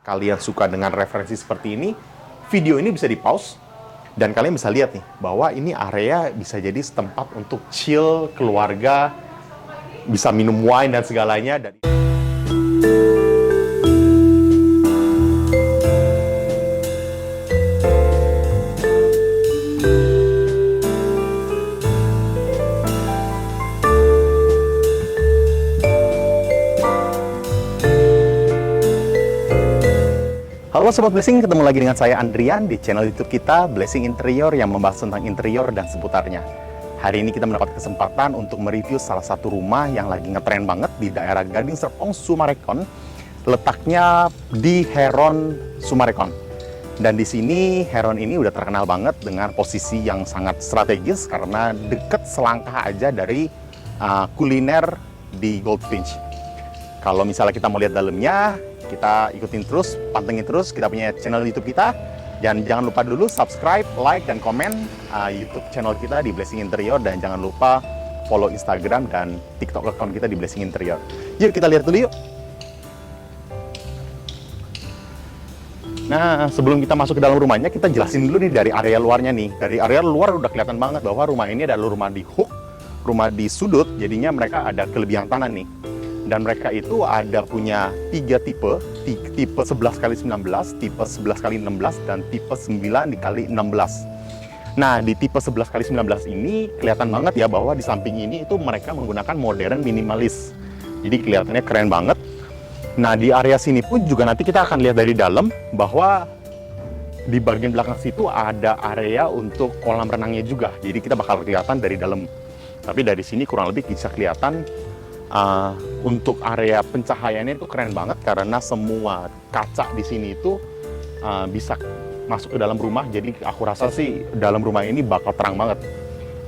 kalian suka dengan referensi seperti ini, video ini bisa di-pause dan kalian bisa lihat nih bahwa ini area bisa jadi tempat untuk chill keluarga, bisa minum wine dan segalanya. Halo Sobat Blessing, ketemu lagi dengan saya Andrian di channel YouTube kita Blessing Interior yang membahas tentang interior dan seputarnya. Hari ini kita mendapat kesempatan untuk mereview salah satu rumah yang lagi ngetren banget di daerah Gading Serpong, Summarecon. Letaknya di Heron, Summarecon. Dan di sini Heron ini udah terkenal banget dengan posisi yang sangat strategis karena deket selangkah aja dari kuliner di Goldfinch. Kalau misalnya kita mau lihat dalamnya, kita ikutin terus, pantengin terus kita punya channel YouTube kita. Dan jangan lupa dulu subscribe, like, dan komen YouTube channel kita di Blessing Interior. Dan jangan lupa follow Instagram dan TikTok account kita di Blessing Interior. Yuk kita lihat dulu yuk. Nah, sebelum kita masuk ke dalam rumahnya, kita jelasin dulu nih dari area luarnya nih. Dari area luar udah kelihatan banget bahwa rumah ini adalah rumah di hook, rumah di sudut, jadinya mereka ada kelebihan tanah nih. Dan mereka itu ada punya 3 tipe 11x19, tipe 11x16, dan tipe 9x16. Nah, di tipe 11x19 ini kelihatan banget ya bahwa di samping ini itu mereka menggunakan modern minimalis. Jadi kelihatannya keren banget. Nah, di area sini pun juga nanti kita akan lihat dari dalam bahwa di bagian belakang situ ada area untuk kolam renangnya juga. Jadi kita bakal kelihatan dari dalam. Tapi dari sini kurang lebih bisa kelihatan untuk area pencahayaannya itu keren banget karena semua kaca di sini itu bisa masuk ke dalam rumah. Jadi aku rasa sih dalam rumah ini bakal terang banget.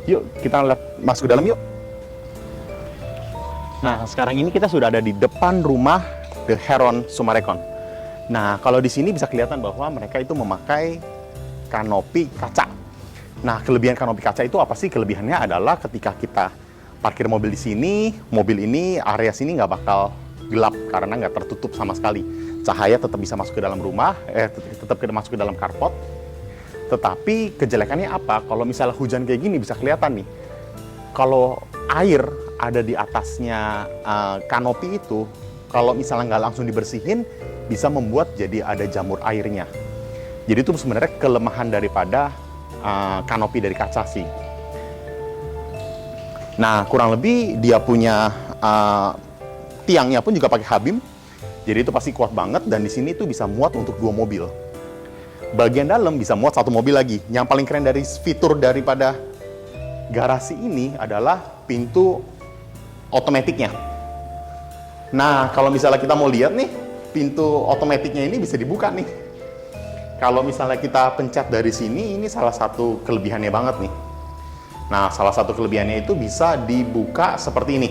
Yuk kita lihat masuk ke dalam yuk. Nah sekarang ini kita sudah ada di depan rumah The Heron Summarecon. Nah kalau di sini bisa kelihatan bahwa mereka itu memakai kanopi kaca. Nah kelebihan kanopi kaca itu apa sih? Kelebihannya adalah ketika kita parkir mobil di sini, mobil ini, area sini nggak bakal gelap karena nggak tertutup sama sekali. Cahaya tetap bisa masuk ke dalam rumah, tetap masuk ke dalam carport. Tetapi kejelekannya apa? Kalau misalnya hujan kayak gini bisa kelihatan nih. Kalau air ada di atasnya kanopi itu, kalau misalnya nggak langsung dibersihin, bisa membuat jadi ada jamur airnya. Jadi itu sebenarnya kelemahan daripada kanopi dari kaca sih. Nah, kurang lebih dia punya tiangnya pun juga pakai Habim. Jadi itu pasti kuat banget dan di sini tuh bisa muat untuk 2 mobil. Bagian dalam bisa muat 1 mobil lagi. Yang paling keren dari fitur daripada garasi ini adalah pintu otomatiknya. Nah, kalau misalnya kita mau lihat nih, pintu otomatiknya ini bisa dibuka nih. Kalau misalnya kita pencet dari sini, ini salah satu kelebihannya banget nih. Nah, salah satu kelebihannya itu bisa dibuka seperti ini.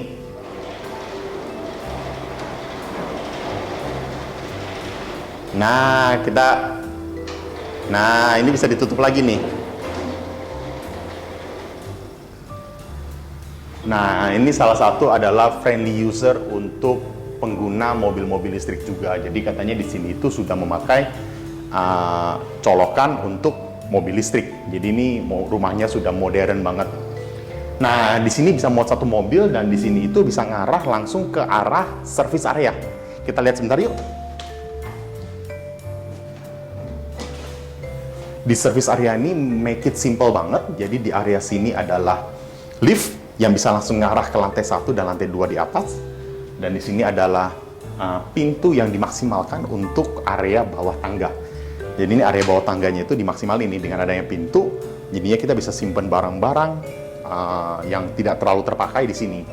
Nah, ini bisa ditutup lagi nih. Nah, ini salah satu adalah friendly user untuk pengguna mobil-mobil listrik juga. Jadi katanya di sini itu sudah memakai colokan untuk mobil listrik. Jadi ini rumahnya sudah modern banget. Nah, di sini bisa muat 1 mobil dan di sini itu bisa ngarah langsung ke arah service area. Kita lihat sebentar yuk. Di service area ini make it simple banget. Jadi di area sini adalah lift yang bisa langsung ngarah ke lantai 1 dan lantai 2 di atas. Dan di sini adalah pintu yang dimaksimalkan untuk area bawah tangga. Jadi ini area bawah tangganya itu dimaksimalin nih dengan adanya pintu, jadinya kita bisa simpan barang-barang yang tidak terlalu terpakai di sini.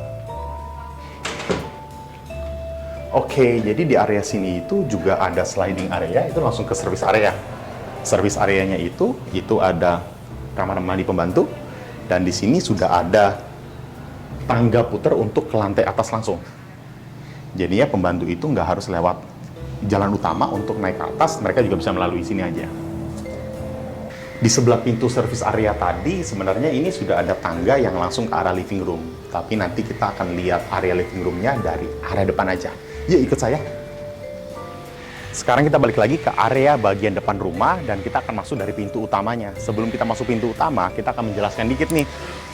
Oke, jadi di area sini itu juga ada sliding area, itu langsung ke service area. Service areanya itu ada kamar mandi pembantu, dan di sini sudah ada tangga putar untuk ke lantai atas langsung. Jadinya pembantu itu nggak harus lewat jalan utama untuk naik ke atas, mereka juga bisa melalui sini aja. Di sebelah pintu service area tadi, sebenarnya ini sudah ada tangga yang langsung ke arah living room. Tapi nanti kita akan lihat area living roomnya dari area depan aja. Yuk ikut saya. Sekarang kita balik lagi ke area bagian depan rumah dan kita akan masuk dari pintu utamanya. Sebelum kita masuk pintu utama, kita akan menjelaskan dikit nih.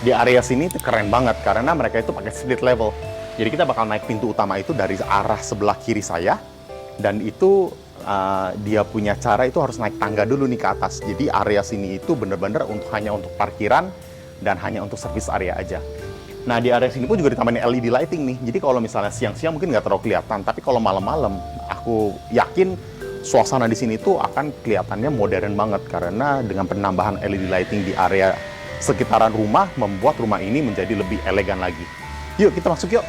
Di area sini itu keren banget karena mereka itu pakai split level. Jadi kita bakal naik pintu utama itu dari arah sebelah kiri saya. Dan itu dia punya cara itu harus naik tangga dulu nih ke atas. Jadi area sini itu bener-bener hanya untuk parkiran dan hanya untuk service area aja. Nah, di area sini pun juga ditambahin LED lighting nih. Jadi kalau misalnya siang-siang mungkin nggak terlalu kelihatan, tapi kalau malam-malam, aku yakin suasana di sini tuh akan kelihatannya modern banget karena dengan penambahan LED lighting di area sekitaran rumah membuat rumah ini menjadi lebih elegan lagi. Yuk, kita masuk yuk.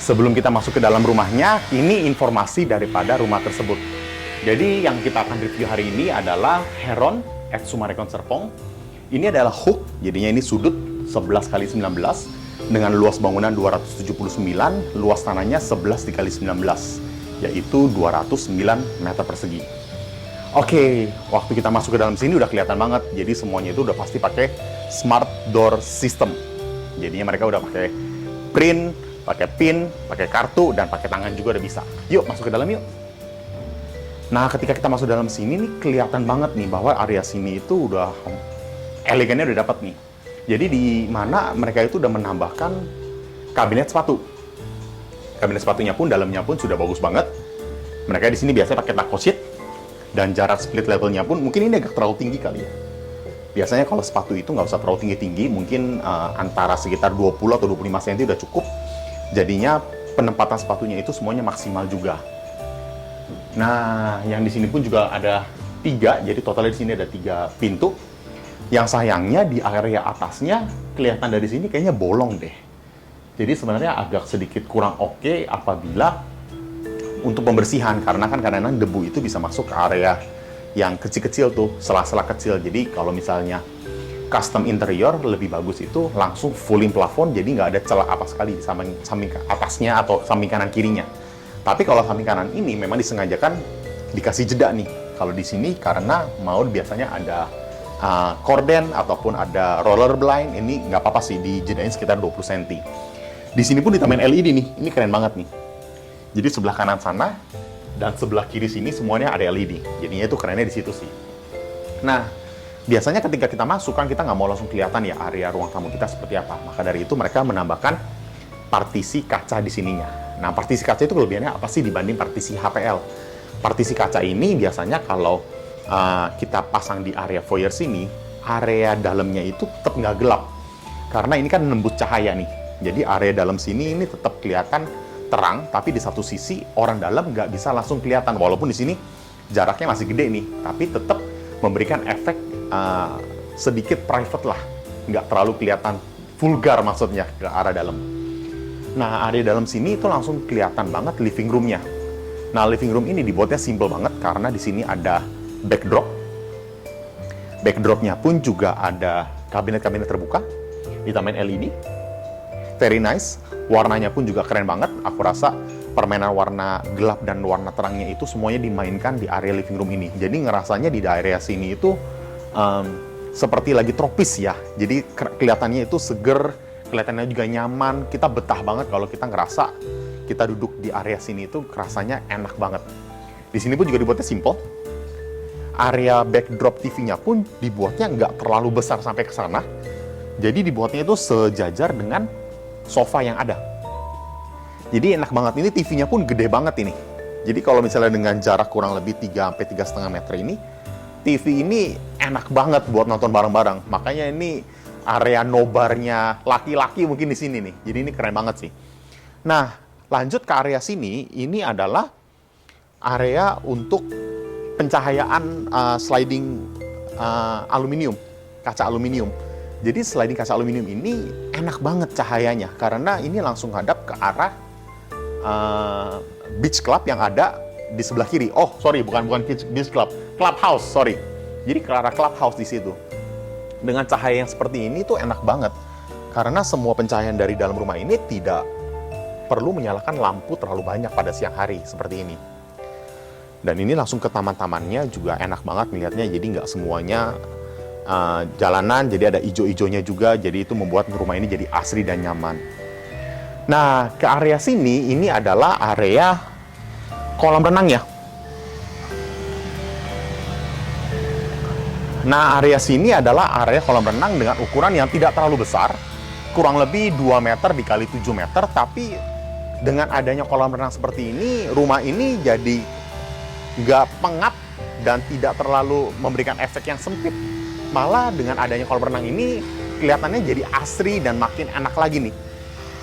Sebelum kita masuk ke dalam rumahnya, ini informasi daripada rumah tersebut. Jadi yang kita akan review hari ini adalah Heron at Summarecon Serpong. Ini adalah hook, jadinya ini sudut 11 x 19 dengan luas bangunan 279, luas tanahnya 11 x 19, yaitu 209 meter persegi. Oke, waktu kita masuk ke dalam sini udah kelihatan banget. Jadi semuanya itu udah pasti pakai smart door system. Jadinya mereka udah pakai print, pakai pin, pakai kartu, dan pakai tangan juga udah bisa. Yuk, masuk ke dalam yuk. Nah, ketika kita masuk dalam sini nih, kelihatan banget nih bahwa area sini itu udah elegannya udah dapat nih. Jadi di mana mereka itu udah menambahkan kabinet sepatu. Kabinet sepatunya pun, dalamnya pun sudah bagus banget. Mereka di sini biasanya pakai taco sheet, dan jarak split levelnya pun mungkin ini agak terlalu tinggi kali ya. Biasanya kalau sepatu itu nggak usah terlalu tinggi-tinggi, mungkin antara sekitar 20 atau 25 cm udah cukup. Jadinya penempatan sepatunya itu semuanya maksimal juga. Nah, yang di sini pun juga ada 3, jadi totalnya di sini ada 3 pintu. Yang sayangnya di area atasnya kelihatan dari sini kayaknya bolong deh. Jadi sebenarnya agak sedikit kurang oke apabila untuk pembersihan, karena kan kadang-kadang debu itu bisa masuk ke area yang kecil-kecil tuh, sela-sela kecil. Jadi kalau misalnya custom interior lebih bagus itu langsung fulling plafon, jadi nggak ada celah apa sekali di samping atasnya atau samping kanan kirinya. Tapi kalau samping kanan ini memang disengajakan dikasih jeda nih. Kalau di sini karena mau biasanya ada korden ataupun ada roller blind, ini nggak apa-apa sih, dijedain sekitar 20 cm. Di sini pun ditambahin LED nih, ini keren banget nih. Jadi sebelah kanan sana dan sebelah kiri sini semuanya ada LED. Jadinya itu kerennya di situ sih. Nah, biasanya ketika kita masuk kan kita nggak mau langsung kelihatan ya area ruang tamu kita seperti apa. Maka dari itu mereka menambahkan partisi kaca di sininya. Nah, partisi kaca itu kelebihannya apa sih dibanding partisi HPL? Partisi kaca ini biasanya kalau kita pasang di area foyer sini, area dalamnya itu tetap nggak gelap. Karena ini kan menembus cahaya nih. Jadi area dalam sini ini tetap kelihatan terang, tapi di satu sisi orang dalam nggak bisa langsung kelihatan. Walaupun di sini jaraknya masih gede nih, tapi tetap memberikan efek sedikit private lah. Nggak terlalu kelihatan vulgar maksudnya ke arah dalam. Nah, area dalam sini itu langsung kelihatan banget living room-nya. Nah, living room ini dibuatnya simple banget karena di sini ada backdrop. Backdropnya pun juga ada kabinet-kabinet terbuka, ditambahin LED. Very nice. Warnanya pun juga keren banget. Aku rasa permainan warna gelap dan warna terangnya itu semuanya dimainkan di area living room ini. Jadi ngerasanya di area sini itu seperti lagi tropis ya. Jadi kelihatannya itu seger, kelihatannya juga nyaman. Kita betah banget kalau kita ngerasa kita duduk di area sini itu rasanya enak banget. Di sini pun juga dibuatnya simple. Area backdrop TV-nya pun dibuatnya nggak terlalu besar sampai ke sana. Jadi dibuatnya itu sejajar dengan sofa yang ada. Jadi enak banget. Ini TV-nya pun gede banget ini. Jadi kalau misalnya dengan jarak kurang lebih 3-3,5 meter ini, TV ini enak banget buat nonton bareng-bareng. Makanya ini area nobarnya laki-laki mungkin di sini nih. Jadi ini keren banget sih. Nah, lanjut ke area sini, ini adalah area untuk pencahayaan sliding aluminium, kaca aluminium. Jadi sliding kaca aluminium ini enak banget cahayanya karena ini langsung hadap ke arah beach club yang ada di sebelah kiri. Oh, sorry, bukan beach club, clubhouse, sorry. Jadi ke arah clubhouse di situ. Dengan cahaya yang seperti ini tuh enak banget karena semua pencahayaan dari dalam rumah ini tidak perlu menyalakan lampu terlalu banyak pada siang hari seperti ini. Dan ini langsung ke taman-tamannya juga enak banget melihatnya. Jadi nggak semuanya jalanan, jadi ada ijo-ijonya juga. Jadi itu membuat rumah ini jadi asri dan nyaman. Nah, ke area sini, ini adalah area kolam renang ya. Nah, area sini adalah area kolam renang dengan ukuran yang tidak terlalu besar, kurang lebih 2 meter dikali 7 meter, tapi dengan adanya kolam renang seperti ini, rumah ini jadi nggak pengap dan tidak terlalu memberikan efek yang sempit. Malah dengan adanya kolam renang ini, kelihatannya jadi asri dan makin enak lagi nih.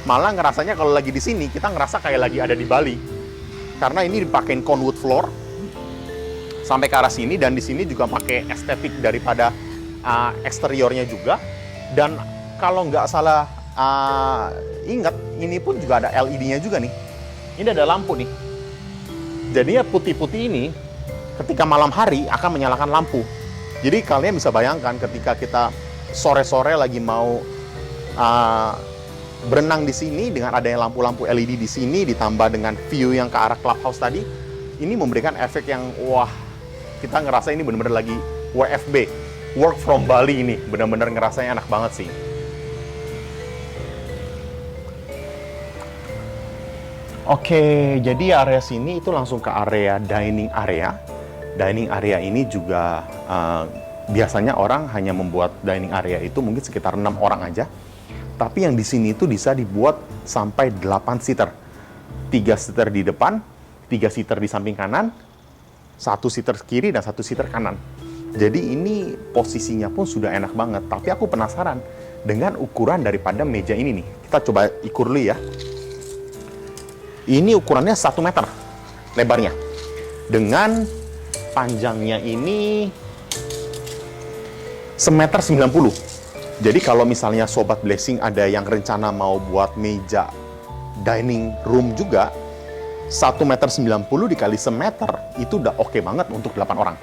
Malah ngerasanya kalau lagi di sini, kita ngerasa kayak lagi ada di Bali. Karena ini dipakein conwood floor sampai ke arah sini, dan di sini juga pakai estetik daripada eksteriornya juga. Dan kalau nggak salah ingat, ini pun juga ada LED-nya juga nih. Ini ada lampu nih. Jadinya putih-putih ini ketika malam hari akan menyalakan lampu. Jadi kalian bisa bayangkan ketika kita sore-sore lagi mau berenang di sini dengan adanya lampu-lampu LED di sini ditambah dengan view yang ke arah clubhouse tadi, ini memberikan efek yang wah, kita ngerasa ini benar-benar lagi WFB, work from Bali ini, benar-benar ngerasanya enak banget sih. Oke, jadi area sini itu langsung ke area dining area. Dining area ini juga biasanya orang hanya membuat dining area itu mungkin sekitar 6 orang aja. Tapi yang di sini itu bisa dibuat sampai 8 seater. 3 seater di depan, 3 seater di samping kanan, 1 seater kiri, dan 1 seater kanan. Jadi ini posisinya pun sudah enak banget. Tapi aku penasaran dengan ukuran daripada meja ini nih. Kita coba ukur dulu ya. Ini ukurannya 1 meter lebarnya. Dengan panjangnya ini 1,90 m. Jadi kalau misalnya Sobat Blessing ada yang rencana mau buat meja dining room juga, 1,90 m dikali 1 meter itu udah oke banget untuk 8 orang.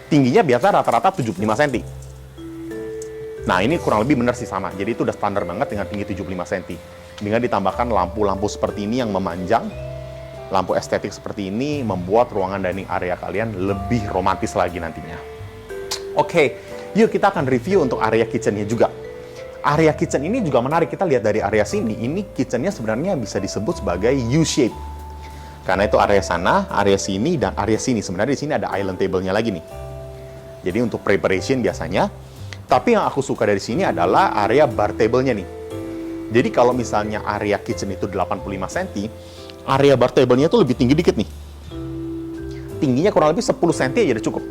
Tingginya biasa rata-rata 75 cm. Nah, ini kurang lebih benar sih sama. Jadi itu udah standar banget dengan tinggi 75 cm. Dengan ditambahkan lampu-lampu seperti ini yang memanjang, lampu estetik seperti ini membuat ruangan dining area kalian lebih romantis lagi nantinya. Oke, yuk kita akan review untuk area kitchen-nya juga. Area kitchen ini juga menarik. Kita lihat dari area sini, ini kitchen-nya sebenarnya bisa disebut sebagai U-shape. Karena itu area sana, area sini, dan area sini. Sebenarnya di sini ada island table-nya lagi nih. Jadi untuk preparation biasanya. Tapi yang aku suka dari sini adalah area bar table-nya nih. Jadi kalau misalnya area kitchen itu 85 cm, area bar table-nya itu lebih tinggi dikit nih. Tingginya kurang lebih 10 cm aja udah cukup.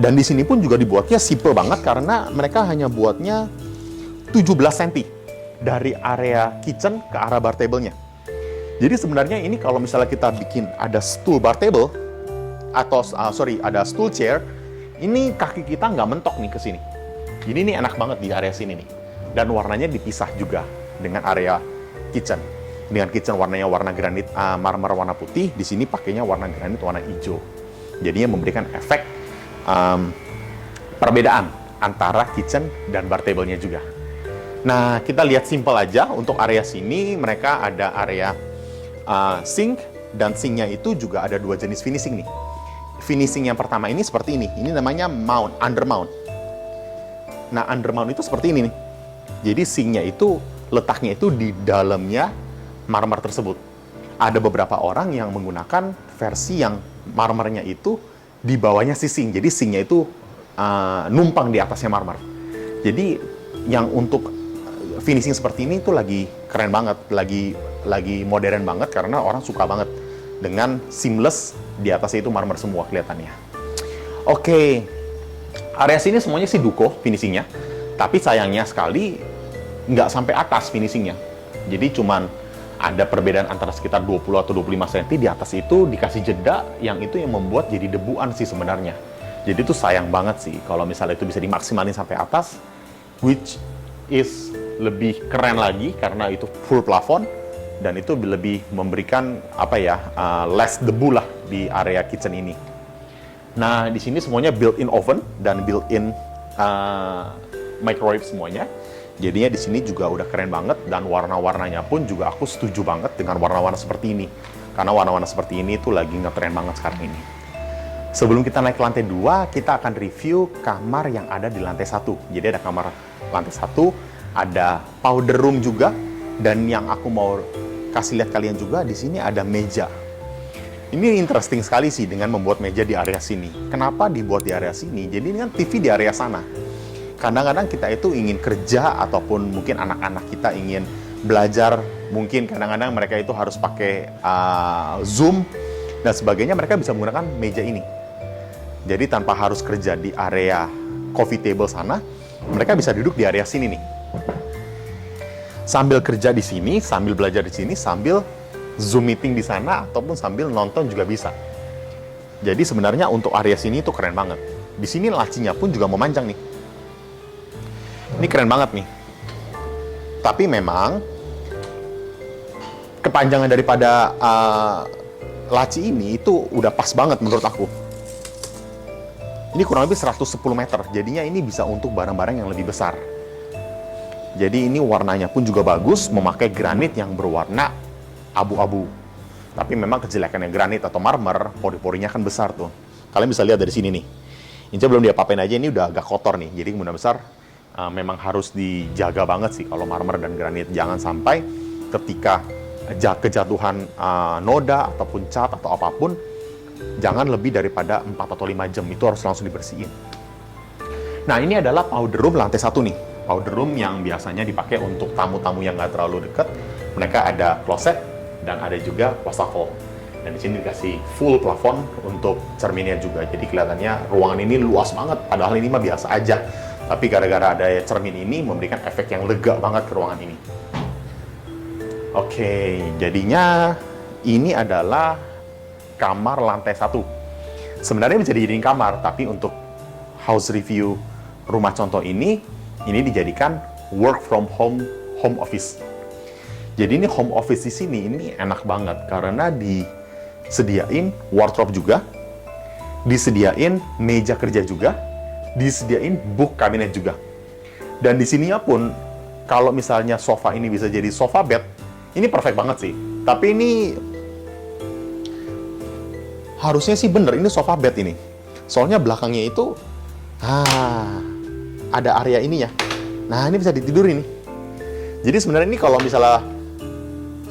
Dan di sini pun juga dibuatnya simple banget karena mereka hanya buatnya 17 cm dari area kitchen ke arah bar table-nya. Jadi sebenarnya ini kalau misalnya kita bikin ada stool bar table atau ada stool chair, ini kaki kita nggak mentok nih ke sini. Jadi ini enak banget di area sini nih. Dan warnanya dipisah juga dengan area kitchen. Dengan kitchen warnanya warna granit marmer warna putih, di sini pakainya warna granit warna hijau. Jadinya memberikan efek perbedaan antara kitchen dan bar table-nya juga. Nah, kita lihat simple aja. Untuk area sini, mereka ada area sink, dan sinknya itu juga ada 2 jenis finishing nih. Finishing yang pertama ini seperti ini. Ini namanya mount, under mount. Nah, under mount itu seperti ini nih. Jadi sinknya itu letaknya itu di dalamnya marmer tersebut. Ada beberapa orang yang menggunakan versi yang marmernya itu di bawahnya si sink. Jadi sinknya itu numpang di atasnya marmer. Jadi yang untuk finishing seperti ini itu lagi keren banget, lagi modern banget karena orang suka banget dengan seamless, di atasnya itu marmer semua kelihatannya. Oke, area sini semuanya sih duko finishingnya, tapi sayangnya sekali nggak sampai atas finishingnya. Jadi cuman ada perbedaan antara sekitar 20 atau 25 cm di atas itu dikasih jeda, yang itu yang membuat jadi debuan sih sebenarnya. Jadi itu sayang banget sih kalau misalnya itu bisa dimaksimalin sampai atas, which is lebih keren lagi karena itu full plafon dan itu lebih memberikan less debu lah di area kitchen ini. Nah, di sini semuanya built-in oven dan built-in microwave semuanya. Jadinya di sini juga udah keren banget, dan warna-warnanya pun juga aku setuju banget dengan warna-warna seperti ini. Karena warna-warna seperti ini tuh lagi ngetren banget sekarang ini. Sebelum kita naik ke lantai 2, kita akan review kamar yang ada di lantai 1. Jadi ada kamar lantai 1, ada powder room juga, Dan yang aku mau kasih lihat kalian juga, di sini ada meja. Ini interesting sekali sih dengan membuat meja di area sini. Kenapa dibuat di area sini? Jadi ini kan TV di area sana. Kadang-kadang kita itu ingin kerja ataupun mungkin anak-anak kita ingin belajar. Mungkin kadang-kadang mereka itu harus pakai Zoom dan sebagainya. Mereka bisa menggunakan meja ini. Jadi tanpa harus kerja di area coffee table sana, mereka bisa duduk di area sini nih. Sambil kerja di sini, sambil belajar di sini, sambil Zoom meeting di sana, ataupun sambil nonton juga bisa. Jadi sebenarnya untuk area sini itu keren banget. Di sini lacinya pun juga memanjang nih. Ini keren banget nih. Tapi memang kepanjangan daripada laci ini itu udah pas banget menurut aku. Ini kurang lebih 110 meter. Jadinya ini bisa untuk barang-barang yang lebih besar. Jadi ini warnanya pun juga bagus, memakai granit yang berwarna abu-abu. Tapi memang kejelekannya granit atau marmer, pori-porinya kan besar tuh. Kalian bisa lihat dari sini nih. Ini belum diapa-apain aja, ini udah agak kotor nih. Jadi kemungkinan besar memang harus dijaga banget sih kalau marmer dan granit. Jangan sampai ketika kejatuhan noda ataupun cat atau apapun, jangan lebih daripada 4 atau 5 jam. Itu harus langsung dibersihin. Nah, ini adalah powder room lantai 1 nih. Powder room yang biasanya dipakai untuk tamu-tamu yang nggak terlalu dekat. Mereka ada kloset dan ada juga wastafel. Dan di sini dikasih full plafon untuk cerminnya juga. Jadi kelihatannya ruangan ini luas banget. Padahal ini mah biasa aja. Tapi gara-gara ada cermin ini memberikan efek yang lega banget ke ruangan ini. Oke, jadinya ini adalah kamar lantai 1. Sebenarnya bisa dijadiin kamar, tapi untuk house review rumah contoh ini dijadikan work from home office. Jadi ini home office di sini ini enak banget karena disediain wardrobe juga, disediain meja kerja juga, disediain book cabinet juga. Dan di sininya pun kalau misalnya sofa ini bisa jadi sofa bed, ini perfect banget sih. Tapi ini harusnya sih bener ini sofa bed ini. Soalnya belakangnya itu ada area ini ya. Nah, ini bisa ditidurin nih. Jadi sebenarnya ini kalau misalnya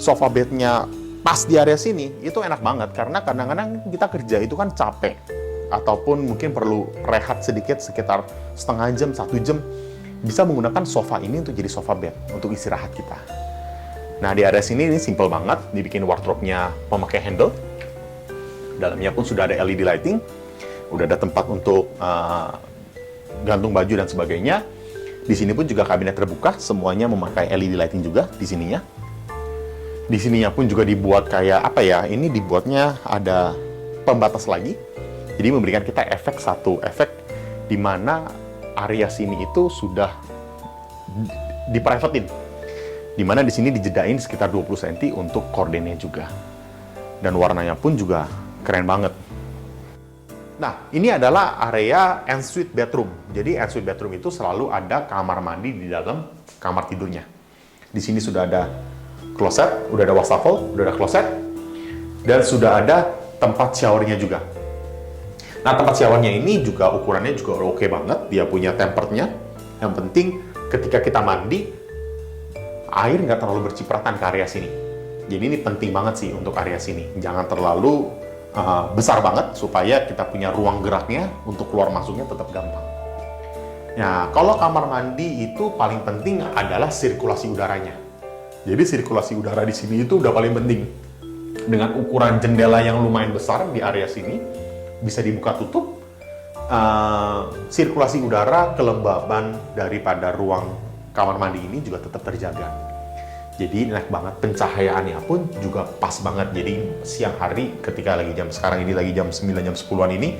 sofa bednya pas di area sini, itu enak banget. Karena kadang-kadang kita kerja itu kan capek. Ataupun mungkin perlu rehat sedikit, sekitar setengah jam, 1 jam. Bisa menggunakan sofa ini untuk jadi sofa bed, untuk istirahat kita. Nah, di area sini ini simple banget. Dibikin wardrobe-nya memakai handle. Dalamnya pun sudah ada LED lighting. Udah ada tempat untuk gantung baju dan sebagainya. Di sini pun juga kabinet terbuka, semuanya memakai LED lighting juga di sininya. Di sininya pun juga dibuat kayak apa ya? Ini dibuatnya ada pembatas lagi. Jadi memberikan kita satu efek di mana area sini itu sudah di-privatein. Di mana di sini dijedain sekitar 20 cm untuk kordennya juga. Dan warnanya pun juga keren banget. Nah, ini adalah area ensuite bedroom. Jadi ensuite bedroom itu selalu ada kamar mandi di dalam kamar tidurnya. Di sini sudah ada kloset, udah ada wastafel, udah ada kloset, dan sudah ada tempat showernya juga. Nah, tempat showernya ini juga ukurannya juga oke banget. Dia punya temperednya. Yang penting ketika kita mandi, air nggak terlalu bercipratan ke area sini. Jadi ini penting banget sih untuk area sini. Jangan terlalu besar banget supaya kita punya ruang geraknya untuk keluar masuknya tetap gampang. Nah, kalau kamar mandi itu paling penting adalah sirkulasi udaranya. Jadi sirkulasi udara di sini itu udah paling penting. Dengan ukuran jendela yang lumayan besar di area sini, bisa dibuka tutup, sirkulasi udara, kelembaban daripada ruang kamar mandi ini juga tetap terjaga. Jadi enak banget, pencahayaannya pun juga pas banget. Jadi siang hari ketika lagi sekarang ini lagi jam 9, jam 10-an ini,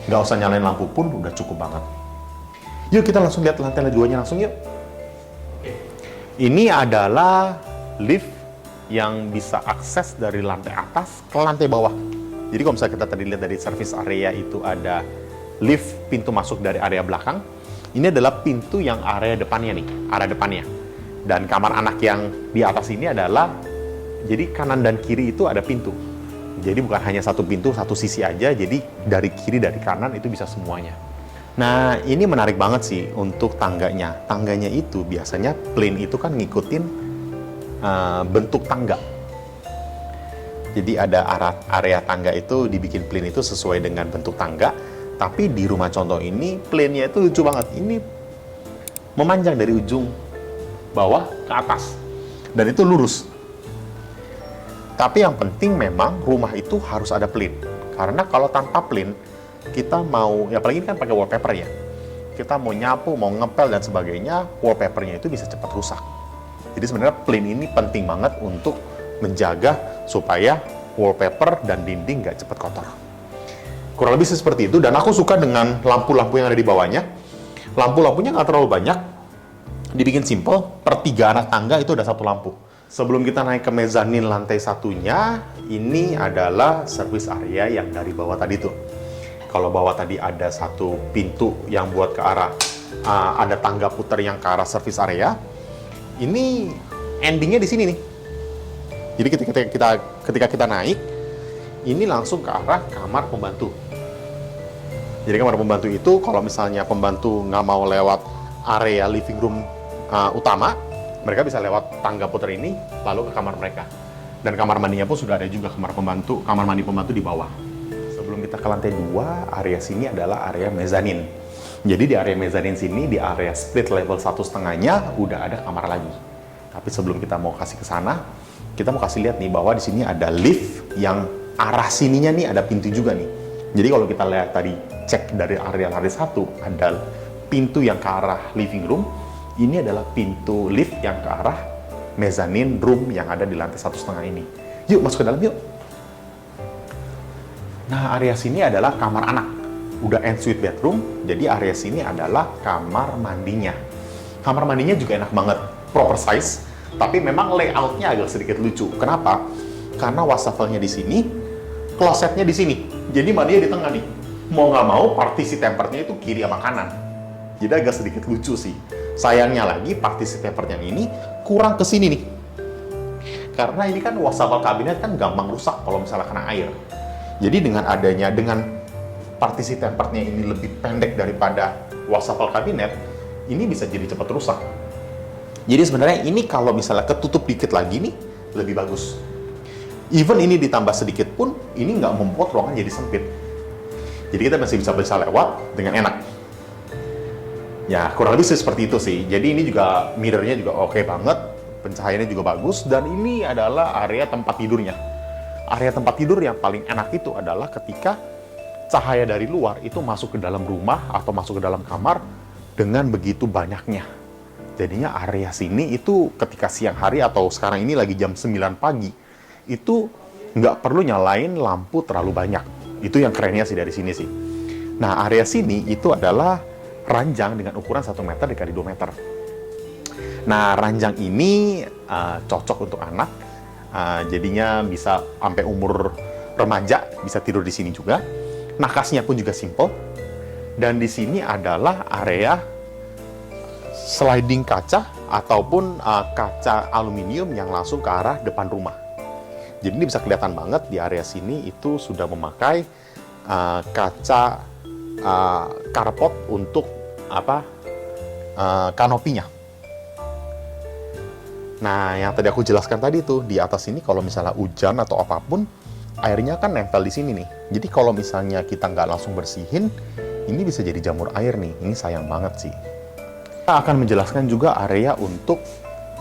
nggak usah nyalain lampu pun udah cukup banget. Yuk kita langsung lihat lantai 2-nya langsung yuk. Ini adalah lift yang bisa akses dari lantai atas ke lantai bawah. Jadi kalau misalnya kita tadi lihat dari service area itu ada lift pintu masuk dari area belakang. Ini adalah pintu yang area depannya nih, arah depannya. Dan kamar anak yang di atas ini adalah, jadi kanan dan kiri itu ada pintu. Jadi bukan hanya satu pintu, satu sisi aja, jadi dari kiri, dari kanan itu bisa semuanya. Nah, ini menarik banget sih untuk tangganya. Tangganya itu biasanya plain itu kan ngikutin bentuk tangga. Jadi ada area tangga itu dibikin plain itu sesuai dengan bentuk tangga. Tapi di rumah contoh ini plainnya itu lucu banget. Ini memanjang dari ujung bawah ke atas dan itu lurus. Tapi yang penting memang rumah itu harus ada plain. Karena kalau tanpa plain kita mau, ya apalagi ini kan pakai wallpaper ya. Kita mau nyapu, mau ngepel dan sebagainya, wallpapernya itu bisa cepat rusak. Jadi sebenarnya plain ini penting banget untuk menjaga supaya wallpaper dan dinding nggak cepat kotor. Kurang lebih seperti itu, dan aku suka dengan lampu-lampu yang ada di bawahnya. Lampu-lampunya nggak terlalu banyak, dibikin simple, per 3 anak tangga itu ada 1 lampu. Sebelum kita naik ke mezanin lantai satunya, ini adalah service area yang dari bawah tadi tuh. Kalau bawah tadi ada 1 pintu yang buat ke arah, ada tangga putar yang ke arah service area, ini endingnya di sini nih. Jadi ketika kita naik, ini langsung ke arah kamar pembantu. Jadi kamar pembantu itu kalau misalnya pembantu nggak mau lewat area living room utama, mereka bisa lewat tangga putar ini lalu ke kamar mereka. Dan kamar mandinya pun sudah ada juga kamar mandi pembantu di bawah. Sebelum kita ke lantai 2, area sini adalah area mezanin. Jadi di area mezanin sini, di area split level 1,5-nya udah ada kamar lagi. Tapi sebelum kita mau kasih ke sana, kita mau kasih lihat nih bahwa di sini ada lift yang arah sininya nih ada pintu juga nih. Jadi kalau kita lihat tadi cek dari area lantai 1 ada pintu yang ke arah living room, ini adalah pintu lift yang ke arah mezanin room yang ada di lantai 1,5 ini. Yuk masuk ke dalam yuk. Nah area sini adalah kamar anak, udah ensuite bedroom, jadi area sini adalah kamar mandinya. Kamar mandinya juga enak banget, proper size. Tapi memang layoutnya agak sedikit lucu. Kenapa? Karena wastafelnya di sini, klosetnya di sini. Jadi mandinya di tengah nih. Mau nggak mau, partisi tempernya itu kiri sama kanan. Jadi agak sedikit lucu sih. Sayangnya lagi, partisi temper yang ini kurang ke sini nih. Karena ini kan wastafel kabinet kan gampang rusak kalau misalnya kena air. Jadi dengan partisi tempernya ini lebih pendek daripada wastafel kabinet, ini bisa jadi cepat rusak. Jadi sebenarnya ini kalau misalnya ketutup dikit lagi nih, lebih bagus. Even ini ditambah sedikit pun, ini nggak membuat ruangan jadi sempit. Jadi kita masih bisa lewat dengan enak. Ya, kurang lebih seperti itu sih. Jadi ini juga mirrornya juga oke banget, pencahayaannya juga bagus, dan ini adalah area tempat tidurnya. Area tempat tidur yang paling enak itu adalah ketika cahaya dari luar itu masuk ke dalam rumah atau masuk ke dalam kamar dengan begitu banyaknya. Jadinya area sini itu ketika siang hari atau sekarang ini lagi jam 9 pagi, itu nggak perlu nyalain lampu terlalu banyak. Itu yang kerennya sih dari sini sih. Nah, area sini itu adalah ranjang dengan ukuran 1 meter dikali 2 meter. Nah, ranjang ini cocok untuk anak. Jadinya bisa sampai umur remaja bisa tidur di sini juga. Nakasnya pun juga simple. Dan di sini adalah area sliding kaca ataupun kaca aluminium yang langsung ke arah depan rumah. Jadi ini bisa kelihatan banget di area sini itu sudah memakai kaca carport untuk kanopinya. Nah, yang tadi aku jelaskan tadi tuh di atas ini kalau misalnya hujan atau apapun, airnya kan nempel di sini nih. Jadi kalau misalnya kita nggak langsung bersihin, ini bisa jadi jamur air nih. Ini sayang banget sih. Kita akan menjelaskan juga area untuk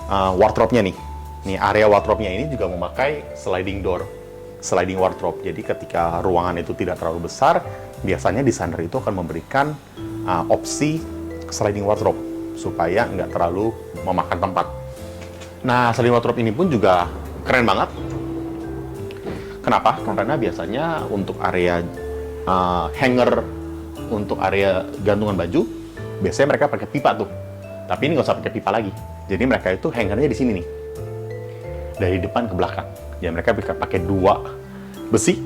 wardrobe-nya nih. Nih, area wardrobe-nya ini juga memakai sliding door, sliding wardrobe. Jadi ketika ruangan itu tidak terlalu besar, biasanya desainer itu akan memberikan opsi sliding wardrobe supaya nggak terlalu memakan tempat. Nah, sliding wardrobe ini pun juga keren banget. Kenapa? Karena biasanya untuk area hanger, untuk area gantungan baju, biasanya mereka pakai pipa tuh. Tapi ini nggak usah pakai pipa lagi. Jadi mereka itu hangernya di sini nih, dari depan ke belakang. Ya mereka bisa pakai 2 besi.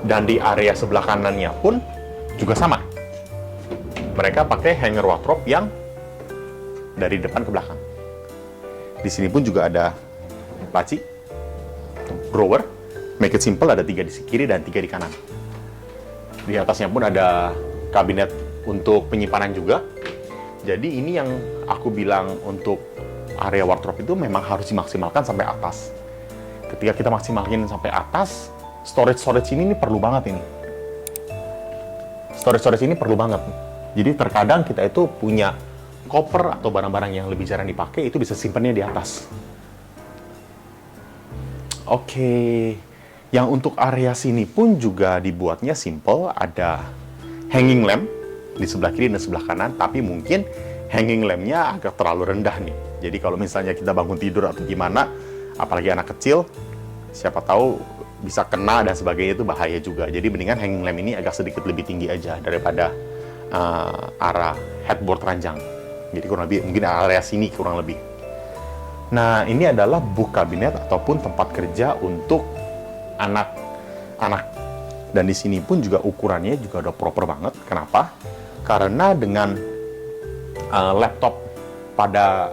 Dan di area sebelah kanannya pun juga sama. Mereka pakai hanger wardrobe yang dari depan ke belakang. Di sini pun juga ada laci, drawer, make it simple, ada 3 di kiri dan 3 di kanan. Di atasnya pun ada kabinet untuk penyimpanan juga. Jadi ini yang aku bilang untuk area wardrobe itu memang harus dimaksimalkan sampai atas. Ketika kita maksimalin sampai atas, storage ini perlu banget ini. Storage ini perlu banget. Jadi terkadang kita itu punya koper atau barang-barang yang lebih jarang dipakai, itu bisa simpannya di atas. Oke, yang untuk area sini pun juga dibuatnya simple, ada hanging lamp di sebelah kiri dan sebelah kanan, tapi mungkin hanging lamp-nya agak terlalu rendah nih. Jadi kalau misalnya kita bangun tidur atau gimana, apalagi anak kecil, siapa tahu bisa kena dan sebagainya, itu bahaya juga. Jadi mendingan hanging lamp ini agak sedikit lebih tinggi aja daripada arah headboard ranjang. Jadi kurang lebih, mungkin area sini kurang lebih. Nah, ini adalah book cabinet ataupun tempat kerja untuk anak-anak. Dan di sini pun juga ukurannya juga udah proper banget. Kenapa? Karena dengan laptop pada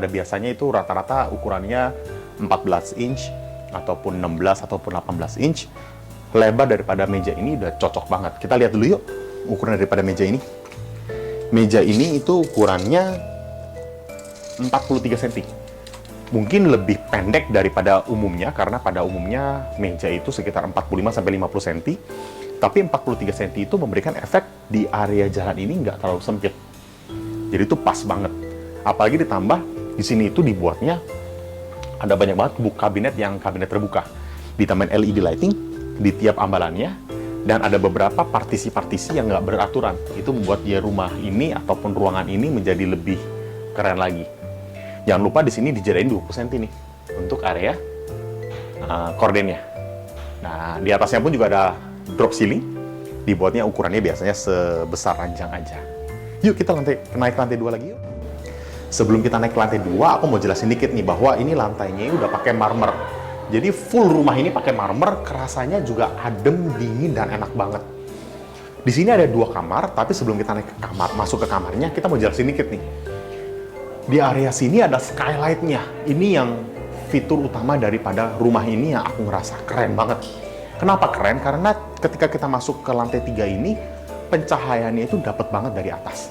biasanya itu rata-rata ukurannya 14 inch ataupun 16 ataupun 18 inch. Lebar daripada meja ini udah cocok banget. Kita lihat dulu yuk ukuran daripada meja ini. Meja ini itu ukurannya 43 cm. Mungkin lebih pendek daripada umumnya, karena pada umumnya meja itu sekitar 45-50 cm. Tapi 43 cm itu memberikan efek di area jalan ini nggak terlalu sempit. Jadi itu pas banget. Apalagi ditambah di sini itu dibuatnya ada banyak banget book kabinet yang kabinet terbuka. Ditambahin LED lighting di tiap ambalannya, dan ada beberapa partisi-partisi yang nggak beraturan. Itu membuat rumah ini ataupun ruangan ini menjadi lebih keren lagi. Jangan lupa di sini dijadiin 20 cm nih untuk area kordennya. Nah, di atasnya pun juga ada drop ceiling. Dibuatnya ukurannya biasanya sebesar ranjang aja. Yuk kita naik ke lantai 2 lagi yuk. Sebelum kita naik ke lantai 2, aku mau jelasin dikit nih bahwa ini lantainya udah pakai marmer. Jadi full rumah ini pakai marmer, kerasanya juga adem, dingin, dan enak banget. Di sini ada 2 kamar, tapi sebelum kita naik ke kamar, masuk ke kamarnya, kita mau jelasin dikit nih. Di area sini ada skylight-nya. Ini yang fitur utama daripada rumah ini yang aku ngerasa keren banget. Kenapa keren? Karena ketika kita masuk ke lantai 3 ini, pencahayaannya itu dapat banget dari atas.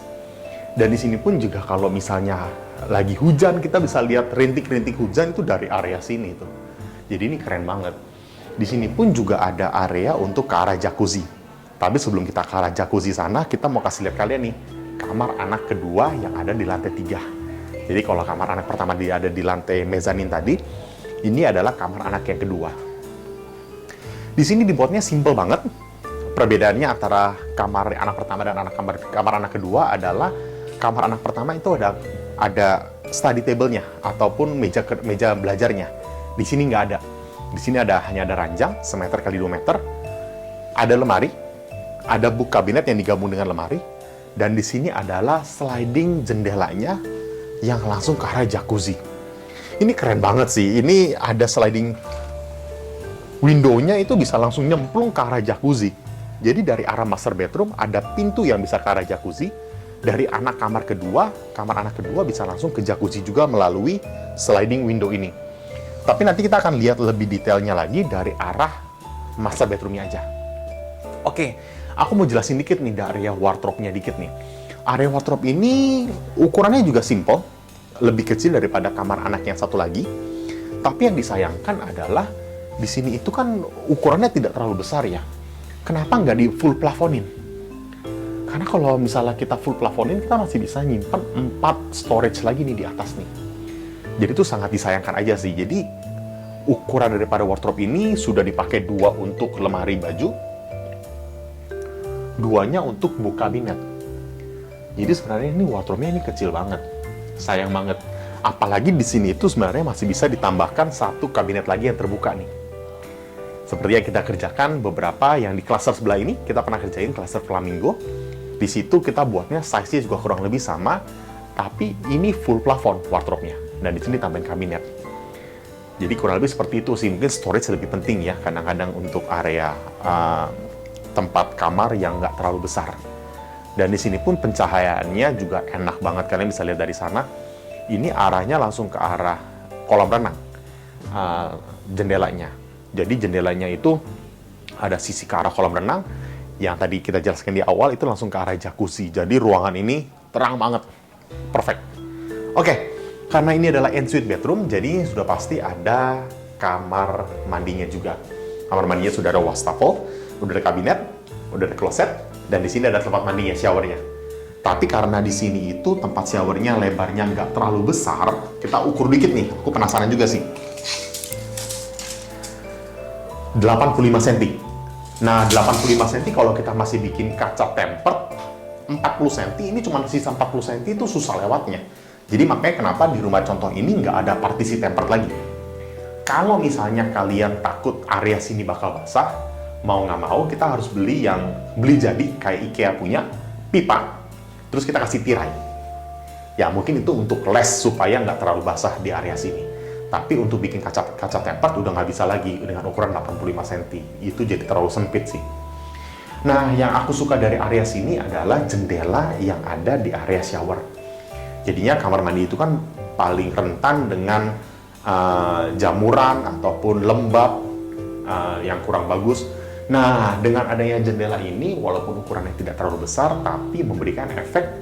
Dan di sini pun juga kalau misalnya lagi hujan, kita bisa lihat rintik-rintik hujan itu dari area sini tuh. Jadi ini keren banget. Di sini pun juga ada area untuk ke arah jacuzzi. Tapi sebelum kita ke arah jacuzzi sana, kita mau kasih lihat kalian nih kamar anak kedua yang ada di lantai 3. Jadi kalau kamar anak pertama ada di lantai mezanin tadi, ini adalah kamar anak yang kedua. Di sini dibuatnya simple banget. Perbedaannya antara kamar anak pertama dan kamar anak kedua adalah kamar anak pertama itu ada study table-nya ataupun meja belajarnya. Di sini nggak ada. Di sini hanya ada ranjang semeter kali 2 meter, ada lemari, ada book cabinet yang digabung dengan lemari, dan di sini adalah sliding jendelanya yang langsung ke arah jacuzzi. Ini keren banget sih. Ini ada sliding window-nya itu bisa langsung nyemplung ke arah jacuzzi. Jadi dari arah master bedroom ada pintu yang bisa ke arah jacuzzi. Dari kamar anak kedua bisa langsung ke jacuzzi juga melalui sliding window ini. Tapi nanti kita akan lihat lebih detailnya lagi dari arah master bedroom-nya aja. Oke, aku mau jelasin dikit nih dari area wardrobe-nya dikit nih. Area wardrobe ini ukurannya juga simple, lebih kecil daripada kamar anak yang satu lagi. Tapi yang disayangkan adalah di sini itu kan ukurannya tidak terlalu besar ya. Kenapa nggak di full plafonin? Karena kalau misalnya kita full plafonin, kita masih bisa nyimpan 4 storage lagi nih di atas nih. Jadi itu sangat disayangkan aja sih. Jadi ukuran daripada wardrobe ini sudah dipakai 2 untuk lemari baju, 2-nya untuk book cabinet. Jadi sebenarnya ini wardrobe-nya ini kecil banget. Sayang banget. Apalagi di sini itu sebenarnya masih bisa ditambahkan 1 kabinet lagi yang terbuka nih. Seperti yang kita kerjakan beberapa yang di klaster sebelah ini, kita pernah kerjain klaster flamingo. Di situ kita buatnya size-nya juga kurang lebih sama, tapi ini full plafon wardrobe-nya. Dan di sini tambahin kabinet. Jadi kurang lebih seperti itu sih. Mungkin storage lebih penting ya, kadang-kadang untuk area tempat kamar yang nggak terlalu besar. Dan di sini pun pencahayaannya juga enak banget. Kalian bisa lihat dari sana. Ini arahnya langsung ke arah kolam renang. Jendelanya. Jadi jendelanya itu ada sisi ke arah kolam renang. Yang tadi kita jelaskan di awal itu langsung ke arah jacuzzi. Jadi ruangan ini terang banget. Perfect. Oke, Karena ini adalah ensuite bedroom, jadi sudah pasti ada kamar mandinya juga. Kamar mandinya sudah ada wastafel, udah ada kabinet, udah ada kloset, dan di sini ada tempat mandinya, showernya. Tapi karena di sini itu tempat showernya lebarnya nggak terlalu besar, kita ukur dikit nih. Aku penasaran juga sih. 85 cm. Nah, 85 cm kalau kita masih bikin kaca tempered, 40 cm ini cuma sisa 40 cm itu susah lewatnya. Jadi makanya kenapa di rumah contoh ini nggak ada partisi tempered lagi. Kalau misalnya kalian takut area sini bakal basah, mau nggak mau kita harus beli jadi kayak IKEA punya pipa, terus kita kasih tirai. Ya mungkin itu untuk les supaya nggak terlalu basah di area sini. Tapi untuk bikin kaca tempered udah nggak bisa lagi dengan ukuran 85 cm. Itu jadi terlalu sempit sih. Nah, yang aku suka dari area sini adalah jendela yang ada di area shower. Jadinya kamar mandi itu kan paling rentan dengan jamuran ataupun lembab yang kurang bagus. Nah, dengan adanya jendela ini, walaupun ukurannya tidak terlalu besar, tapi memberikan efek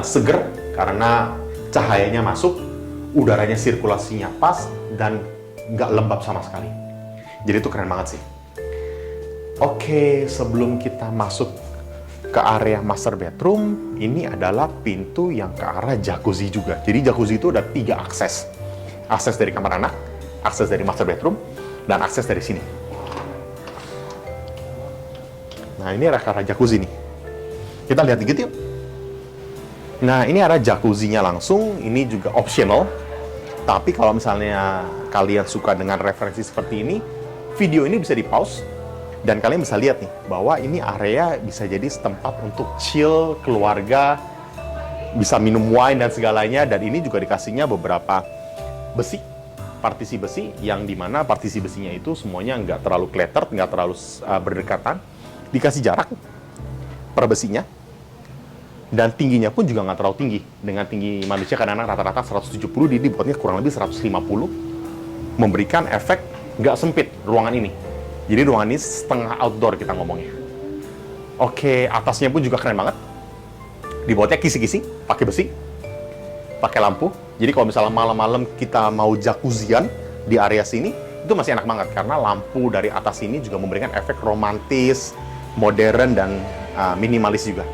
seger karena cahayanya masuk, udaranya sirkulasinya pas, dan nggak lembab sama sekali. Jadi itu keren banget sih. Oke, sebelum kita masuk ke area master bedroom, ini adalah pintu yang ke arah jacuzzi juga. Jadi jacuzzi itu ada 3 akses. Akses dari kamar anak, akses dari master bedroom, dan akses dari sini. Nah, ini area jacuzzi nih. Kita lihat dikit yuk. Nah, ini area jacuzzi-nya langsung, ini juga optional. Tapi kalau misalnya kalian suka dengan referensi seperti ini, video ini bisa di-pause. Dan kalian bisa lihat nih, bahwa ini area bisa jadi tempat untuk chill, keluarga, bisa minum wine dan segalanya. Dan ini juga dikasihnya beberapa besi, partisi besi, yang dimana partisi besinya itu semuanya nggak terlalu cluttered, nggak terlalu berdekatan. Dikasih jarak per besinya. Dan tingginya pun juga nggak terlalu tinggi. Dengan tinggi manusia kadang-kadang rata-rata 170, jadi dibuatnya kurang lebih 150. Memberikan efek nggak sempit ruangan ini. Jadi ruangan ini setengah outdoor kita ngomongnya. Oke, atasnya pun juga keren banget. Dibuatnya kisi-kisi, pakai besi, pakai lampu. Jadi kalau misalnya malam-malam kita mau jacuzzian di area sini, itu masih enak banget. Karena lampu dari atas ini juga memberikan efek romantis, modern, dan minimalis juga.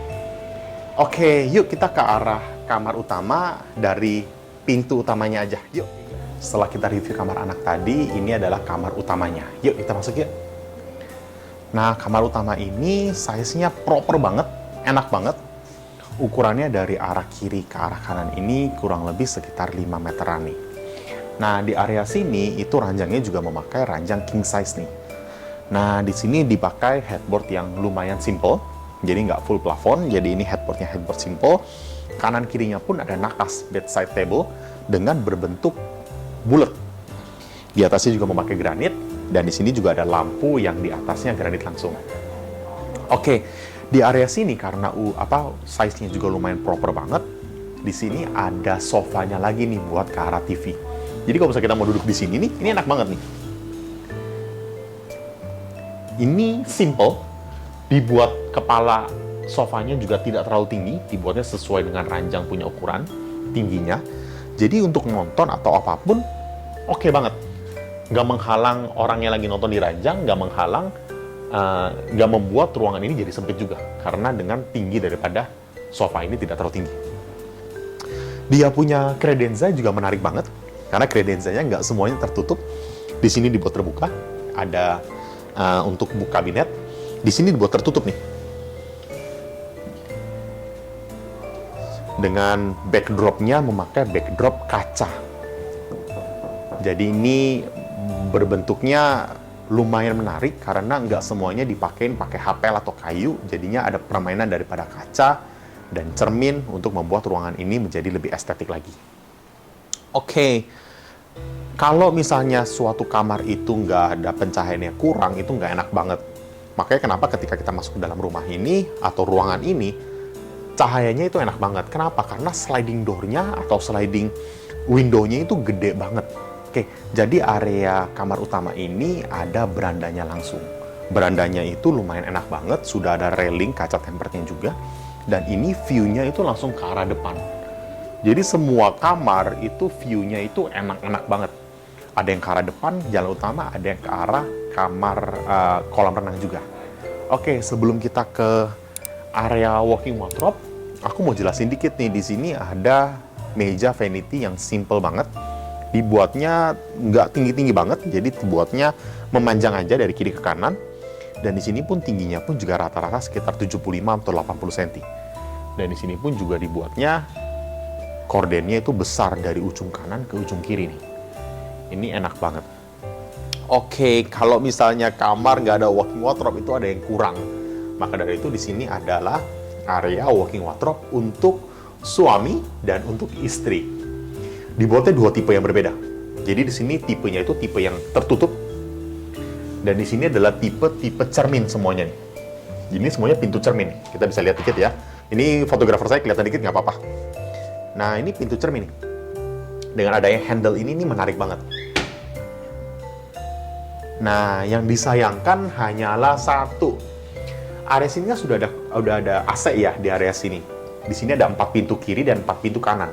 Oke, yuk kita ke arah kamar utama dari pintu utamanya aja. Yuk. Setelah kita review kamar anak tadi, ini adalah kamar utamanya. Yuk kita masuk yuk. Nah, kamar utama ini size-nya proper banget, enak banget. Ukurannya dari arah kiri ke arah kanan ini kurang lebih sekitar 5 meteran nih. Nah, di area sini itu ranjangnya juga memakai ranjang king size nih. Nah, di sini dipakai headboard yang lumayan simple. Jadi nggak full plafon, jadi ini headboard simple. Kanan kirinya pun ada nakas bedside table dengan berbentuk bulat. Di atasnya juga memakai granit, dan di sini juga ada lampu yang di atasnya granit langsung. Oke, di area sini karena size-nya juga lumayan proper banget. Di sini ada sofanya lagi nih buat ke arah TV. Jadi kalau misalnya kita mau duduk di sini nih, ini enak banget nih. Ini simple, dibuat kepala sofanya juga tidak terlalu tinggi, dibuatnya sesuai dengan ranjang punya ukuran tingginya. Jadi untuk nonton atau apapun, oke banget. Nggak menghalang orang yang lagi nonton di ranjang, nggak membuat ruangan ini jadi sempit juga. Karena dengan tinggi daripada sofa ini tidak terlalu tinggi. Dia punya kredenza juga menarik banget. Karena kredenzanya nggak semuanya tertutup. Di sini dibuat terbuka. Ada untuk buka kabinet. Di sini dibuat tertutup nih. Dengan backdropnya memakai backdrop kaca. Jadi ini berbentuknya lumayan menarik karena nggak semuanya dipakein pakai HP atau kayu. Jadinya ada permainan daripada kaca dan cermin untuk membuat ruangan ini menjadi lebih estetik lagi. Oke, kalau misalnya suatu kamar itu nggak ada pencahayaannya kurang, itu nggak enak banget. Makanya kenapa ketika kita masuk ke dalam rumah ini atau ruangan ini, cahayanya itu enak banget. Kenapa? Karena sliding door-nya atau sliding window-nya itu gede banget. Oke, jadi area kamar utama ini ada berandanya langsung. Berandanya itu lumayan enak banget, sudah ada railing kaca temperednya juga. Dan ini view-nya itu langsung ke arah depan. Jadi semua kamar itu view-nya itu enak-enak banget. Ada yang ke arah depan, jalan utama, ada yang ke arah kamar kolam renang juga. Oke, sebelum kita ke area walking wardrobe, aku mau jelasin dikit nih. Di sini ada meja vanity yang simple banget. Dibuatnya nggak tinggi-tinggi banget, jadi dibuatnya memanjang aja dari kiri ke kanan. Dan di sini pun tingginya pun juga rata-rata sekitar 75 atau 80 cm. Dan di sini pun juga dibuatnya kordennya itu besar dari ujung kanan ke ujung kiri nih. Ini enak banget. Oke, kalau misalnya kamar nggak ada walking wardrobe itu ada yang kurang. Maka dari itu di sini adalah area walking wardrobe untuk suami dan untuk istri. Dibuatnya dua tipe yang berbeda. Jadi di sini tipenya itu tipe yang tertutup. Dan di sini adalah tipe cermin semuanya nih. Ini semuanya pintu cermin. Kita bisa lihat dikit ya. Ini fotografer saya kelihatan dikit nggak apa-apa. Nah, ini pintu cermin nih. Dengan adanya handle ini menarik banget. Nah, yang disayangkan hanyalah satu. Area sini kan sudah ada AC ya di area sini. Di sini ada 4 pintu kiri dan 4 pintu kanan.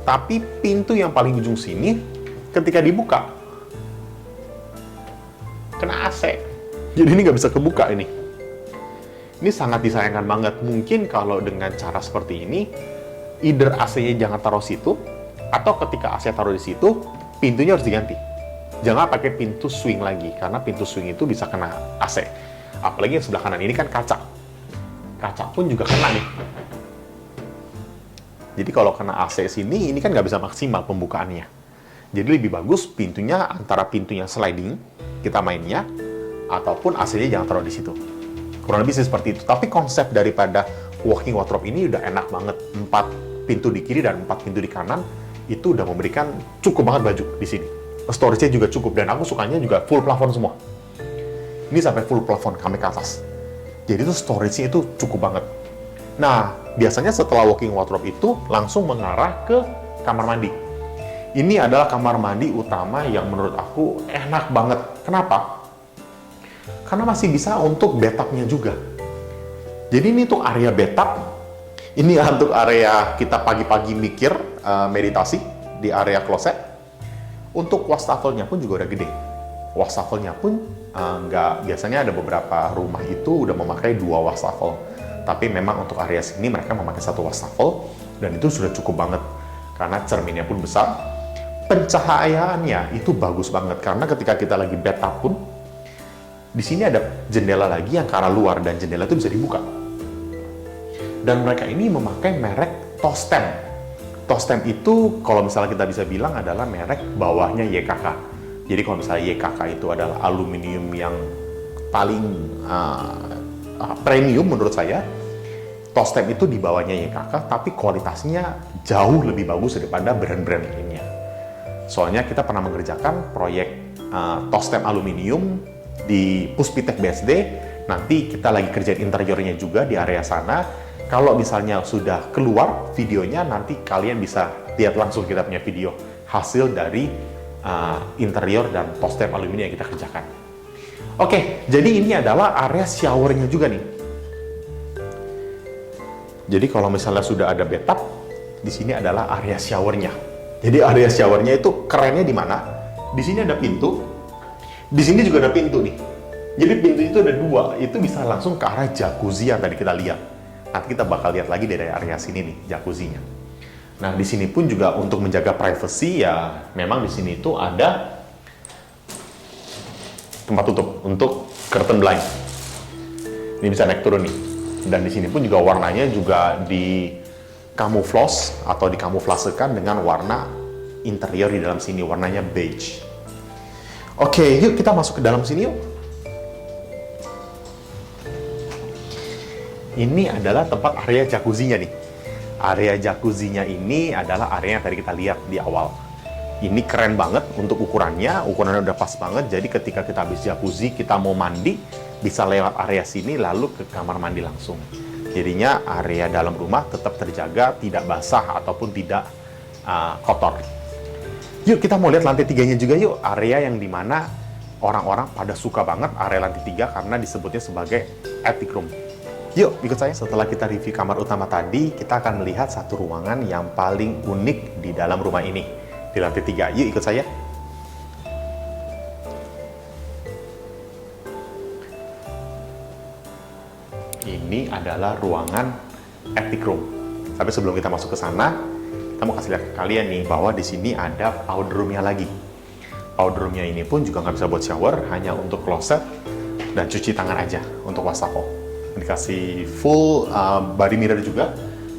Tapi pintu yang paling ujung sini, ketika dibuka, kena AC. Jadi ini nggak bisa kebuka ini. Ini sangat disayangkan banget. Mungkin kalau dengan cara seperti ini, either AC-nya jangan taruh situ, atau ketika AC taruh di situ, pintunya harus diganti. Jangan pakai pintu swing lagi, karena pintu swing itu bisa kena AC. Apalagi yang sebelah kanan ini kan kaca. Kaca pun juga kena nih. Jadi kalau kena AC sini, ini kan nggak bisa maksimal pembukaannya. Jadi lebih bagus pintunya antara pintunya sliding, kita mainnya, ataupun AC-nya jangan taruh di situ. Kurang lebih seperti itu. Tapi konsep daripada walking wardrobe ini udah enak banget. 4 pintu di kiri dan 4 pintu di kanan, itu udah memberikan cukup banget baju di sini. Storage-nya juga cukup, dan aku sukanya juga full plafon semua. Ini sampai full plafon kami ke atas. Jadi itu storage-nya itu cukup banget. Nah, biasanya setelah walking wardrobe itu langsung mengarah ke kamar mandi. Ini adalah kamar mandi utama yang menurut aku enak banget. Kenapa? Karena masih bisa untuk bathtub-nya juga. Jadi ini untuk area bathtub. Ini untuk area kita pagi-pagi mikir, meditasi di area kloset. Untuk wastafelnya pun juga udah gede. Wastafelnya pun biasanya ada beberapa rumah itu udah memakai 2 wastafel. Tapi memang untuk area sini mereka memakai 1 wastafel, dan itu sudah cukup banget. Karena cerminnya pun besar. Pencahayaannya itu bagus banget, karena ketika kita lagi bathtub pun, di sini ada jendela lagi yang ke arah luar, dan jendela itu bisa dibuka. Dan mereka ini memakai merek Tostem. Tostem itu kalau misalnya kita bisa bilang adalah merek bawahnya YKK. Jadi kalau misalnya YKK itu adalah aluminium yang paling premium menurut saya, Tostem itu di bawahnya YKK, tapi kualitasnya jauh lebih bagus daripada brand-brand lainnya. Soalnya kita pernah mengerjakan proyek Tostem aluminium di Puspitek BSD, nanti kita lagi kerjain interiornya juga di area sana. Kalau misalnya sudah keluar videonya, nanti kalian bisa lihat langsung kita punya video hasil dari interior dan Tostem aluminium yang kita kerjakan. Oke, jadi ini adalah area showernya juga nih. Jadi kalau misalnya sudah ada bathtub, di sini adalah area showernya. Jadi area showernya itu kerennya di mana? Di sini ada pintu, di sini juga ada pintu nih. Jadi pintu itu ada 2, itu bisa langsung ke arah jacuzzi yang tadi kita lihat. Nanti kita bakal lihat lagi dari area sini nih, jacuzzinya. Nah, di sini pun juga untuk menjaga privacy ya, memang di sini itu ada tempat tutup untuk curtain blind. Ini bisa naik turun nih. Dan di sini pun juga warnanya juga di camouflage atau dikamuflasekan dengan warna interior di dalam sini, warnanya beige. Oke, yuk kita masuk ke dalam sini yuk. Ini adalah tempat area jacuzzinya nih. Area jacuzzinya ini adalah area yang tadi kita lihat di awal. Ini keren banget untuk ukurannya udah pas banget. Jadi ketika kita habis jacuzzi, kita mau mandi, bisa lewat area sini lalu ke kamar mandi langsung. Jadinya area dalam rumah tetap terjaga, tidak basah ataupun tidak kotor. Yuk kita mau lihat lantai 3-nya juga yuk. Area yang dimana orang-orang pada suka banget area lantai 3 karena disebutnya sebagai attic room. Yuk, ikut saya. Setelah kita review kamar utama tadi, kita akan melihat satu ruangan yang paling unik di dalam rumah ini. Di lantai 3. Yuk, ikut saya. Ini adalah ruangan attic room. Tapi sebelum kita masuk ke sana, kita mau kasih lihat ke kalian nih bahwa di sini ada powder room-nya lagi. Powder room-nya ini pun juga nggak bisa buat shower, hanya untuk kloset dan cuci tangan aja untuk wastafel. Dikasih full body mirror juga,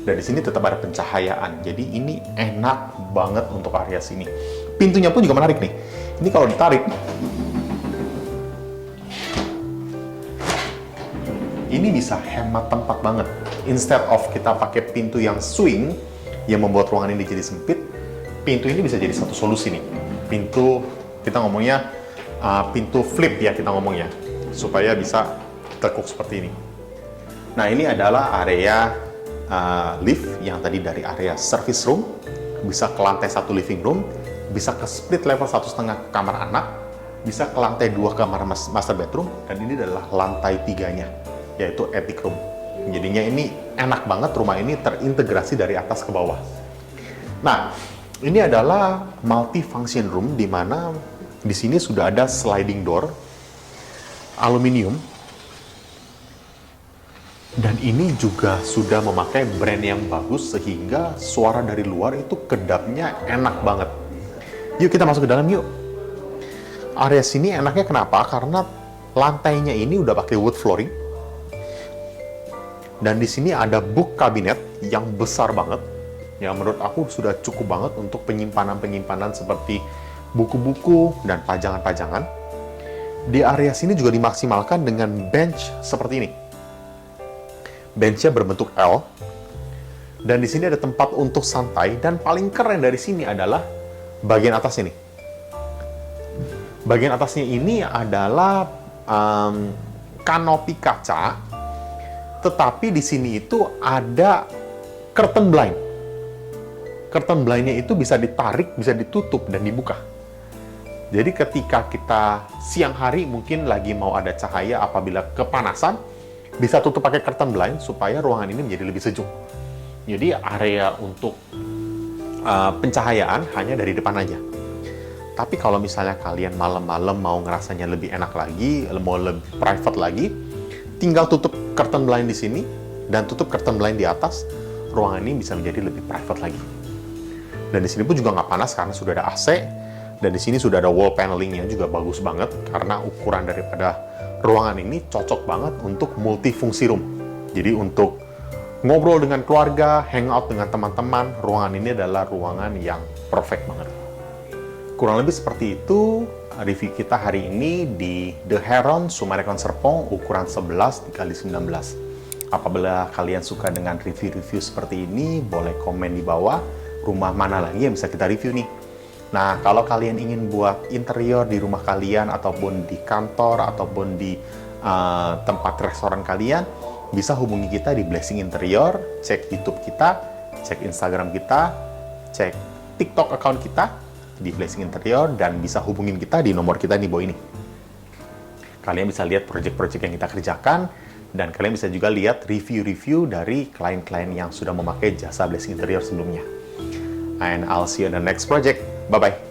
dan di sini tetap ada pencahayaan. Jadi ini enak banget untuk area sini. Pintunya pun juga menarik nih. Ini kalau ditarik, ini bisa hemat tempat banget. Instead of kita pakai pintu yang swing, yang membuat ruangan ini jadi sempit, pintu ini bisa jadi satu solusi nih. Pintu, kita ngomongnya pintu flip ya kita ngomongnya, supaya bisa tekuk seperti ini. Nah, ini adalah area lift yang tadi dari area service room, bisa ke lantai 1 living room, bisa ke split level 1,5 kamar anak, bisa ke lantai 2 kamar master bedroom, dan ini adalah lantai 3-nya, yaitu attic room. Jadinya ini enak banget, rumah ini terintegrasi dari atas ke bawah. Nah, ini adalah multi-function room, di mana di sini sudah ada sliding door, aluminium, dan ini juga sudah memakai brand yang bagus, sehingga suara dari luar itu kedapnya enak banget. Yuk kita masuk ke dalam yuk. Area sini enaknya kenapa? Karena lantainya ini udah pakai wood flooring. Dan di sini ada book cabinet yang besar banget, yang menurut aku sudah cukup banget untuk penyimpanan-penyimpanan seperti buku-buku dan pajangan-pajangan. Di area sini juga dimaksimalkan dengan bench seperti ini. Benchnya berbentuk L, dan di sini ada tempat untuk santai, dan paling keren dari sini adalah bagian atas ini. Bagian atasnya ini adalah kanopi kaca, tetapi di sini itu ada curtain blind. Curtain blindnya itu bisa ditarik, bisa ditutup, dan dibuka. Jadi ketika kita siang hari mungkin lagi mau ada cahaya apabila kepanasan, bisa tutup pakai curtain blind supaya ruangan ini menjadi lebih sejuk. Jadi area untuk pencahayaan hanya dari depan aja. Tapi kalau misalnya kalian malam-malam mau ngerasanya lebih enak lagi, mau lebih private lagi, tinggal tutup curtain blind di sini dan tutup curtain blind di atas, ruangan ini bisa menjadi lebih private lagi. Dan di sini pun juga nggak panas karena sudah ada AC, dan di sini sudah ada wall panelingnya juga bagus banget karena ukuran daripada ruangan ini cocok banget untuk multifungsi room. Jadi untuk ngobrol dengan keluarga, hangout dengan teman-teman, ruangan ini adalah ruangan yang perfect banget. Kurang lebih seperti itu review kita hari ini di The Heron Summarecon Serpong ukuran 11x19. Apabila kalian suka dengan review-review seperti ini, boleh komen di bawah rumah mana lagi yang bisa kita review nih. Nah, kalau kalian ingin buat interior di rumah kalian, ataupun di kantor, ataupun di tempat restoran kalian, bisa hubungi kita di Blessing Interior, cek YouTube kita, cek Instagram kita, cek TikTok account kita di Blessing Interior, dan bisa hubungin kita di nomor kita di bawah ini. Kalian bisa lihat project-project yang kita kerjakan, dan kalian bisa juga lihat review-review dari klien-klien yang sudah memakai jasa Blessing Interior sebelumnya. And I'll see you on the next project. Bye-bye.